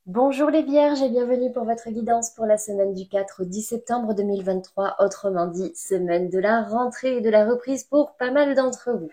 Bonjour les Vierges et bienvenue pour votre guidance pour la semaine du 4 au 10 septembre 2023, autrement dit semaine de la rentrée et de la reprise pour pas mal d'entre vous.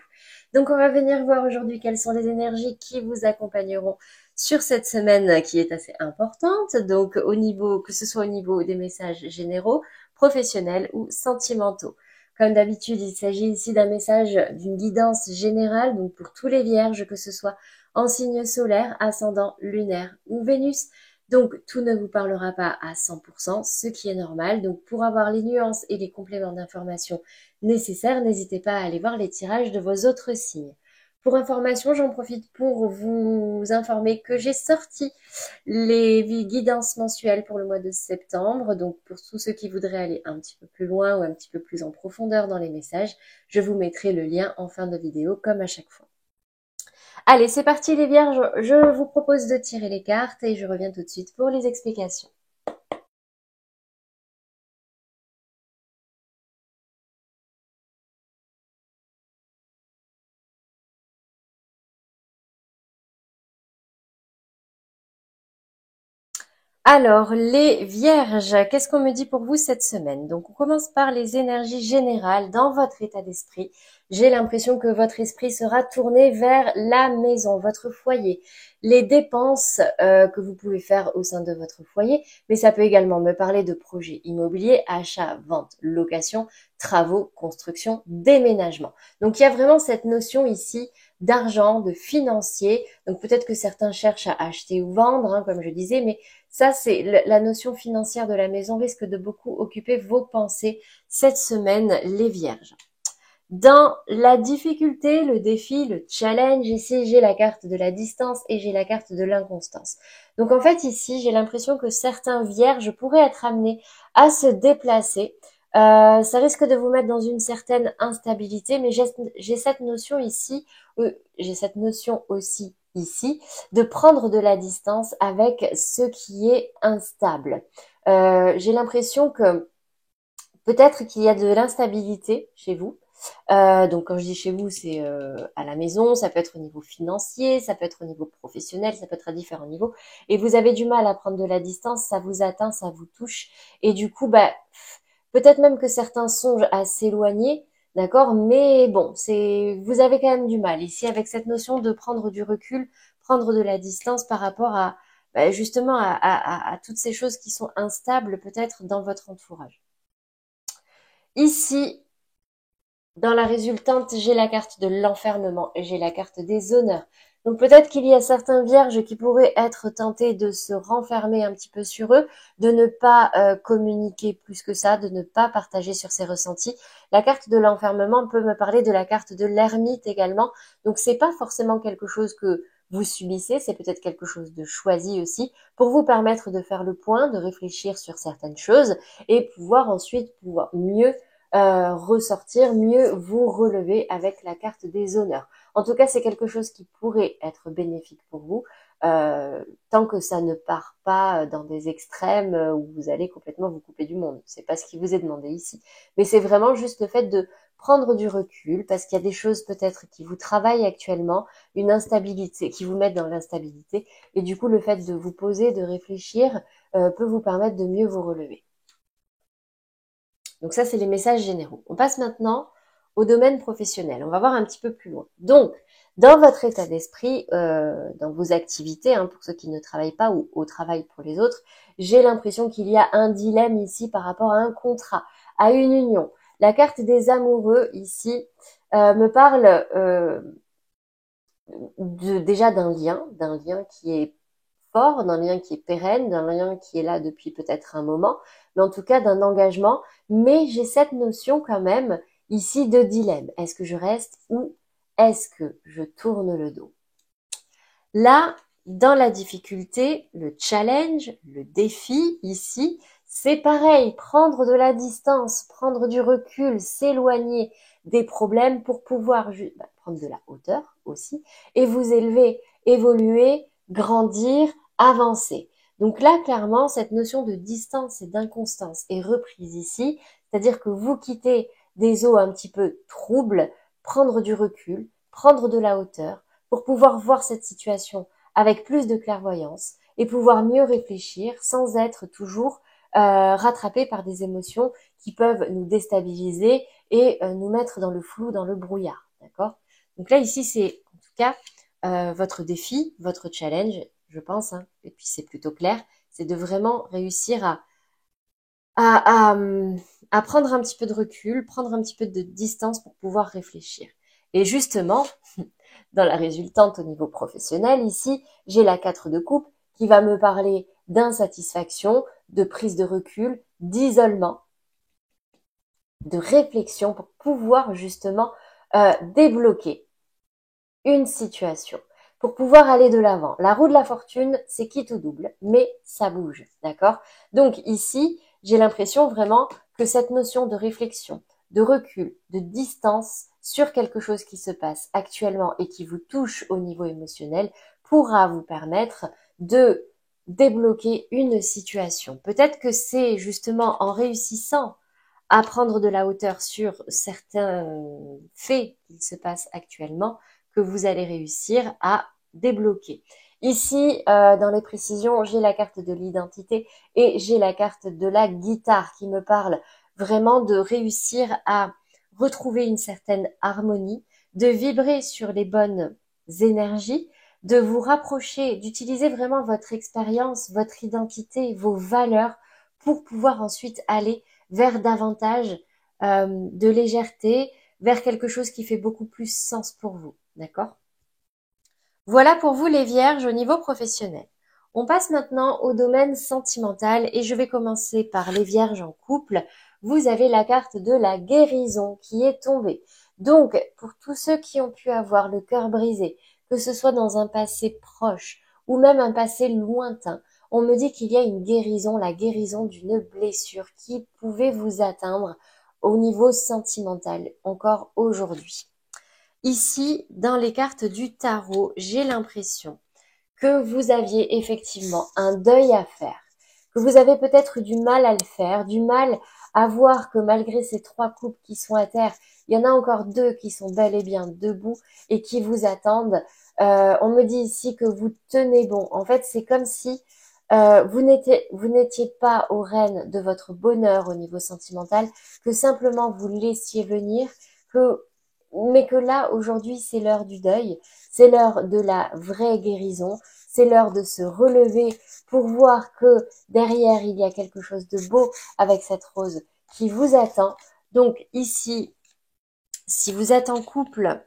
Donc on va venir voir aujourd'hui quelles sont les énergies qui vous accompagneront sur cette semaine qui est assez importante, donc que ce soit au niveau des messages généraux, professionnels ou sentimentaux. Comme d'habitude, il s'agit ici d'un message d'une guidance générale, donc pour tous les Vierges, que ce soit en signe solaire, ascendant, lunaire ou Vénus. Donc, tout ne vous parlera pas à 100%, ce qui est normal. Donc, pour avoir les nuances et les compléments d'information nécessaires, n'hésitez pas à aller voir les tirages de vos autres signes. Pour information, j'en profite pour vous informer que j'ai sorti les guidances mensuelles pour le mois de septembre. Donc, pour tous ceux qui voudraient aller un petit peu plus loin ou un petit peu plus en profondeur dans les messages, je vous mettrai le lien en fin de vidéo comme à chaque fois. Allez, c'est parti les vierges, je vous propose de tirer les cartes et je reviens tout de suite pour les explications. Alors, les vierges, qu'est-ce qu'on me dit pour vous cette semaine? Donc, on commence par les énergies générales dans votre état d'esprit. J'ai l'impression que votre esprit sera tourné vers la maison, votre foyer, les dépenses que vous pouvez faire au sein de votre foyer, mais ça peut également me parler de projets immobiliers, achat, vente, location, travaux, construction, déménagement. Donc, il y a vraiment cette notion ici d'argent, de financier. Donc, peut-être que certains cherchent à acheter ou vendre, hein, comme je disais, mais ça, c'est la notion financière de la maison risque de beaucoup occuper vos pensées cette semaine, les vierges. Dans la difficulté, le défi, le challenge, ici j'ai la carte de la distance et j'ai la carte de l'inconstance. Donc en fait ici j'ai l'impression que certains vierges pourraient être amenés à se déplacer. Ça risque de vous mettre dans une certaine instabilité, mais j'ai cette notion ici, j'ai cette notion aussi ici, de prendre de la distance avec ce qui est instable. J'ai l'impression que peut-être qu'il y a de l'instabilité chez vous. Donc quand je dis chez vous, c'est à la maison, ça peut être au niveau financier, ça peut être au niveau professionnel, ça peut être à différents niveaux. Et vous avez du mal à prendre de la distance, ça vous atteint, ça vous touche. Et du coup, bah, peut-être même que certains songent à s'éloigner, d'accord? Mais bon, vous avez quand même du mal ici avec cette notion de prendre du recul, prendre de la distance par rapport à, bah, justement à toutes ces choses qui sont instables peut-être dans votre entourage. Ici, dans la résultante, j'ai la carte de l'enfermement et j'ai la carte des honneurs. Donc peut-être qu'il y a certains vierges qui pourraient être tentés de se renfermer un petit peu sur eux, de ne pas communiquer plus que ça, de ne pas partager sur ses ressentis. La carte de l'enfermement peut me parler de la carte de l'ermite également. Donc c'est pas forcément quelque chose que vous subissez, c'est peut-être quelque chose de choisi aussi pour vous permettre de faire le point, de réfléchir sur certaines choses et pouvoir mieux ressortir, mieux vous relever avec la carte des honneurs. En tout cas, c'est quelque chose qui pourrait être bénéfique pour vous, tant que ça ne part pas dans des extrêmes où vous allez complètement vous couper du monde. C'est pas ce qui vous est demandé ici. Mais c'est vraiment juste le fait de prendre du recul, parce qu'il y a des choses peut-être qui vous travaillent actuellement, une instabilité, qui vous mettent dans l'instabilité, et du coup, le fait de vous poser, de réfléchir, peut vous permettre de mieux vous relever. Donc ça, c'est les messages généraux. On passe maintenant au domaine professionnel. On va voir un petit peu plus loin. Donc, dans votre état d'esprit, dans vos activités, hein, pour ceux qui ne travaillent pas ou au travail pour les autres, j'ai l'impression qu'il y a un dilemme ici par rapport à un contrat, à une union. La carte des amoureux ici me parle déjà d'un lien qui est fort, d'un lien qui est pérenne, d'un lien qui est là depuis peut-être un moment, mais en tout cas d'un engagement. Mais j'ai cette notion quand même ici de dilemme. Est-ce que je reste ou est-ce que je tourne le dos? Là, dans la difficulté, le challenge, le défi ici, c'est pareil, prendre de la distance, prendre du recul, s'éloigner des problèmes pour pouvoir prendre de la hauteur aussi et vous élever, évoluer, grandir, avancer. Donc là, clairement, cette notion de distance et d'inconstance est reprise ici, c'est-à-dire que vous quittez des eaux un petit peu troubles, prendre du recul, prendre de la hauteur, pour pouvoir voir cette situation avec plus de clairvoyance et pouvoir mieux réfléchir sans être toujours rattrapé par des émotions qui peuvent nous déstabiliser et nous mettre dans le flou, dans le brouillard, d'accord? Donc là, ici, c'est en tout cas votre défi, votre challenge, je pense, hein, et puis c'est plutôt clair, c'est de vraiment réussir à, à, à prendre un petit peu de recul, prendre un petit peu de distance pour pouvoir réfléchir. Et justement, dans la résultante au niveau professionnel, ici, j'ai la 4 de coupe qui va me parler d'insatisfaction, de prise de recul, d'isolement, de réflexion pour pouvoir justement débloquer une situation, pour pouvoir aller de l'avant. La roue de la fortune, c'est quitte ou double, mais ça bouge, d'accord? Donc ici, j'ai l'impression vraiment que cette notion de réflexion, de recul, de distance sur quelque chose qui se passe actuellement et qui vous touche au niveau émotionnel pourra vous permettre de débloquer une situation. Peut-être que c'est justement en réussissant à prendre de la hauteur sur certains faits qui se passent actuellement que vous allez réussir à débloquer. Ici, dans les précisions, j'ai la carte de l'identité et j'ai la carte de la guitare qui me parle vraiment de réussir à retrouver une certaine harmonie, de vibrer sur les bonnes énergies, de vous rapprocher, d'utiliser vraiment votre expérience, votre identité, vos valeurs pour pouvoir ensuite aller vers davantage de légèreté, vers quelque chose qui fait beaucoup plus sens pour vous. D'accord? Voilà pour vous les vierges au niveau professionnel. On passe maintenant au domaine sentimental et je vais commencer par les vierges en couple. Vous avez la carte de la guérison qui est tombée. Donc, pour tous ceux qui ont pu avoir le cœur brisé, que ce soit dans un passé proche ou même un passé lointain, on me dit qu'il y a une guérison, la guérison d'une blessure qui pouvait vous atteindre au niveau sentimental encore aujourd'hui. Ici, dans les cartes du tarot, j'ai l'impression que vous aviez effectivement un deuil à faire, que vous avez peut-être du mal à le faire, du mal à voir que malgré ces 3 coupes qui sont à terre, il y en a encore 2 qui sont bel et bien debout et qui vous attendent. On me dit ici que vous tenez bon. En fait, c'est comme si vous n'étiez pas aux rênes de votre bonheur au niveau sentimental, que simplement vous laissiez venir, mais que là, aujourd'hui, c'est l'heure du deuil, c'est l'heure de la vraie guérison, c'est l'heure de se relever pour voir que derrière, il y a quelque chose de beau avec cette rose qui vous attend. Donc ici, si vous êtes en couple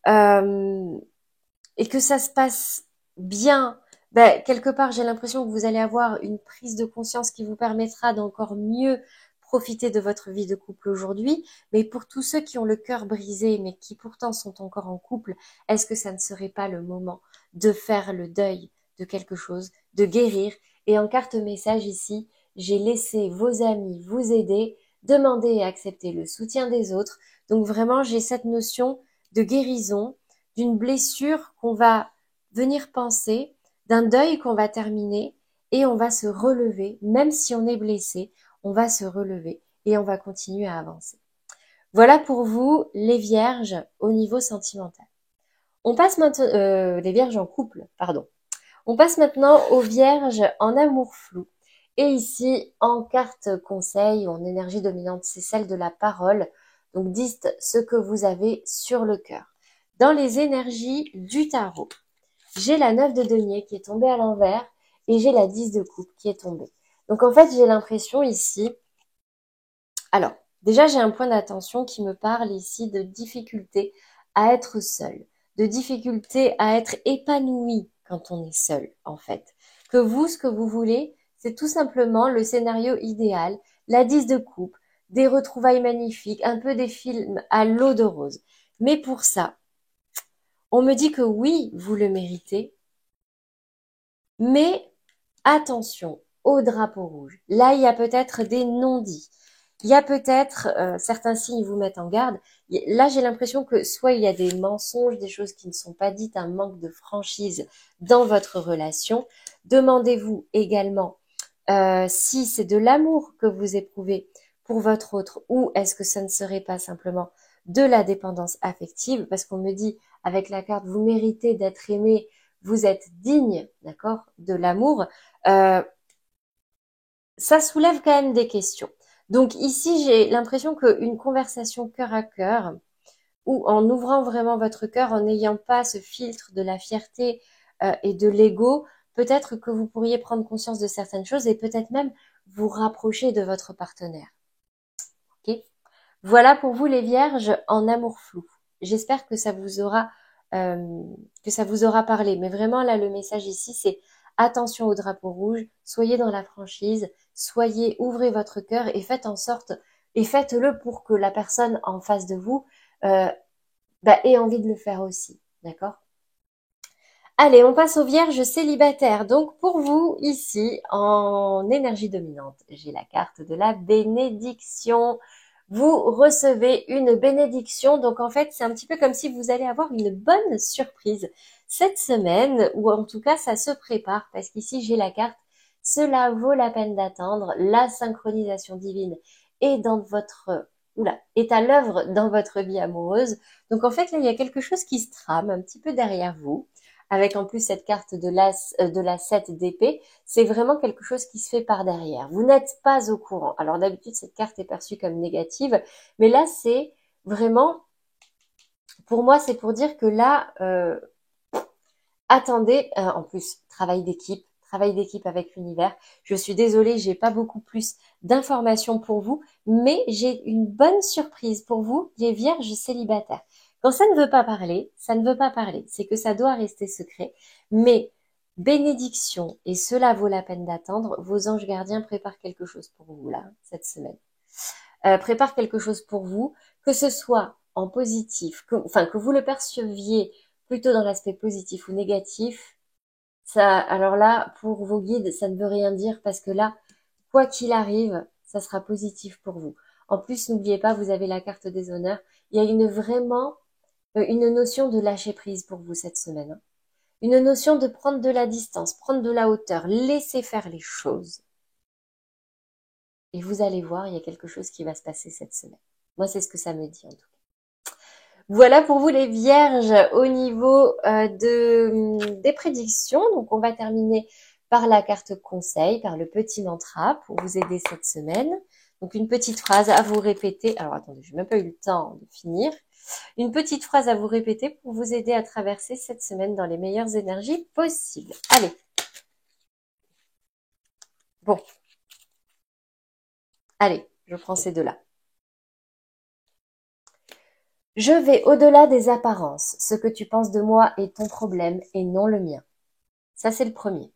et que ça se passe bien, ben, quelque part, j'ai l'impression que vous allez avoir une prise de conscience qui vous permettra d'encore mieux profiter de votre vie de couple aujourd'hui. Mais pour tous ceux qui ont le cœur brisé, mais qui pourtant sont encore en couple, est-ce que ça ne serait pas le moment de faire le deuil de quelque chose, de guérir? Et en carte message ici, j'ai laissé vos amis vous aider, demander et accepter le soutien des autres. Donc vraiment, j'ai cette notion de guérison, d'une blessure qu'on va venir penser, d'un deuil qu'on va terminer et on va se relever, même si on est blessé, on va se relever et on va continuer à avancer. Voilà pour vous les vierges au niveau sentimental. On passe maintenant, les vierges en couple, pardon. On passe maintenant aux vierges en amour flou. Et ici, en carte conseil ou en énergie dominante, c'est celle de la parole. Donc dites ce que vous avez sur le cœur. Dans les énergies du tarot, j'ai la 9 de denier qui est tombée à l'envers et j'ai la 10 de coupe qui est tombée. Donc en fait, j'ai l'impression ici... Alors, déjà, j'ai un point d'attention qui me parle ici de difficulté à être seul, de difficulté à être épanoui quand on est seul, en fait. Que vous, ce que vous voulez, c'est tout simplement le scénario idéal, la 10 de coupe, des retrouvailles magnifiques, un peu des films à l'eau de rose. Mais pour ça, on me dit que oui, vous le méritez, mais attention au drapeau rouge. Là, il y a peut-être des non-dits. Il y a peut-être certains signes vous mettent en garde. Là, j'ai l'impression que soit il y a des mensonges, des choses qui ne sont pas dites, un manque de franchise dans votre relation. Demandez-vous également si c'est de l'amour que vous éprouvez pour votre autre ou est-ce que ça ne serait pas simplement de la dépendance affective parce qu'on me dit avec la carte vous méritez d'être aimé, vous êtes digne, d'accord, de l'amour, ça soulève quand même des questions. Donc ici, j'ai l'impression qu'une conversation cœur à cœur, ou en ouvrant vraiment votre cœur, en n'ayant pas ce filtre de la fierté et de l'ego, peut-être que vous pourriez prendre conscience de certaines choses et peut-être même vous rapprocher de votre partenaire. Ok ? Voilà pour vous les vierges en amour flou. J'espère que ça vous aura parlé. Mais vraiment là, le message ici, c'est attention au drapeau rouge, soyez dans la franchise, ouvrez votre cœur et faites en sorte, et faites-le pour que la personne en face de vous ait envie de le faire aussi. D'accord ? Allez, on passe aux vierges célibataires. Donc pour vous, ici, en énergie dominante, j'ai la carte de la bénédiction. Vous recevez une bénédiction. Donc en fait, c'est un petit peu comme si vous allez avoir une bonne surprise cette semaine, ou en tout cas, ça se prépare, parce qu'ici, j'ai la carte. Cela vaut la peine d'attendre. La synchronisation divine est est à l'œuvre dans votre vie amoureuse. Donc en fait, là, il y a quelque chose qui se trame un petit peu derrière vous avec en plus cette carte de la 7 d'épée, c'est vraiment quelque chose qui se fait par derrière. Vous n'êtes pas au courant. Alors d'habitude, cette carte est perçue comme négative, mais là, c'est vraiment, pour moi, c'est pour dire que là, attendez, en plus, travail d'équipe avec l'univers. Je suis désolée, j'ai pas beaucoup plus d'informations pour vous, mais j'ai une bonne surprise pour vous, les vierges célibataires. Quand ça ne veut pas parler, ça ne veut pas parler. C'est que ça doit rester secret. Mais bénédiction, et cela vaut la peine d'attendre, vos anges gardiens préparent quelque chose pour vous, là, cette semaine. Préparent quelque chose pour vous, que ce soit en positif, que vous le perceviez plutôt dans l'aspect positif ou négatif. Ça, alors là, pour vos guides, ça ne veut rien dire parce que là, quoi qu'il arrive, ça sera positif pour vous. En plus, n'oubliez pas, vous avez la carte des honneurs. Il y a vraiment une notion de lâcher prise pour vous cette semaine. Hein. Une notion de prendre de la distance, prendre de la hauteur, laisser faire les choses. Et vous allez voir, il y a quelque chose qui va se passer cette semaine. Moi, c'est ce que ça me dit en tout cas. Voilà pour vous les vierges au niveau des prédictions. Donc on va terminer par la carte conseil, par le petit mantra pour vous aider cette semaine. Donc une petite phrase à vous répéter. Alors attendez, j'ai même pas eu le temps de finir. Une petite phrase à vous répéter pour vous aider à traverser cette semaine dans les meilleures énergies possibles. Allez. Bon. Allez, je prends ces deux-là. Je vais au-delà des apparences. Ce que tu penses de moi est ton problème et non le mien. Ça, c'est le premier.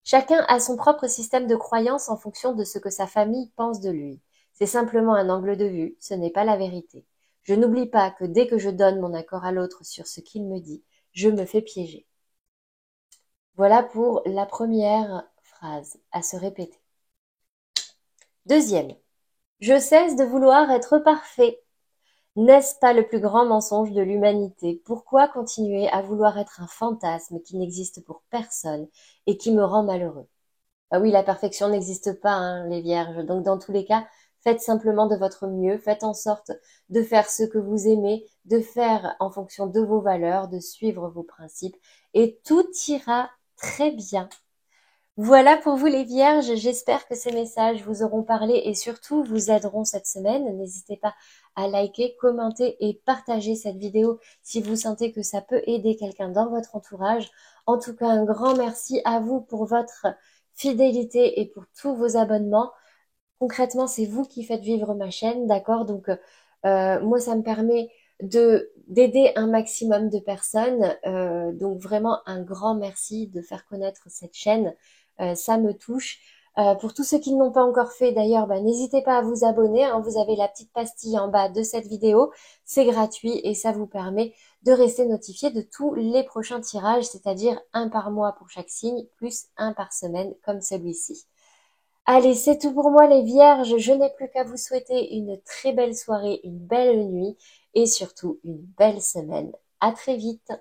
Chacun a son propre système de croyance en fonction de ce que sa famille pense de lui. C'est simplement un angle de vue, ce n'est pas la vérité. Je n'oublie pas que dès que je donne mon accord à l'autre sur ce qu'il me dit, je me fais piéger. Voilà pour la première phrase à se répéter. Deuxième. Je cesse de vouloir être parfait. N'est-ce pas le plus grand mensonge de l'humanité? Pourquoi continuer à vouloir être un fantasme qui n'existe pour personne et qui me rend malheureux? Ah oui, la perfection n'existe pas, hein, les vierges. Donc dans tous les cas, faites simplement de votre mieux, faites en sorte de faire ce que vous aimez, de faire en fonction de vos valeurs, de suivre vos principes et tout ira très bien. Voilà pour vous les vierges, j'espère que ces messages vous auront parlé et surtout vous aideront cette semaine. N'hésitez pas à liker, commenter et partager cette vidéo si vous sentez que ça peut aider quelqu'un dans votre entourage. En tout cas, un grand merci à vous pour votre fidélité et pour tous vos abonnements. Concrètement, c'est vous qui faites vivre ma chaîne, d'accord? Donc, moi, ça me permet d'aider un maximum de personnes. Donc, vraiment, un grand merci de faire connaître cette chaîne. Ça me touche. Pour tous ceux qui ne l'ont pas encore fait, d'ailleurs, n'hésitez pas à vous abonner. Hein, vous avez la petite pastille en bas de cette vidéo. C'est gratuit et ça vous permet de rester notifié de tous les prochains tirages, c'est-à-dire un par mois pour chaque signe, plus un par semaine comme celui-ci. Allez, c'est tout pour moi les vierges. Je n'ai plus qu'à vous souhaiter une très belle soirée, une belle nuit et surtout une belle semaine. À très vite.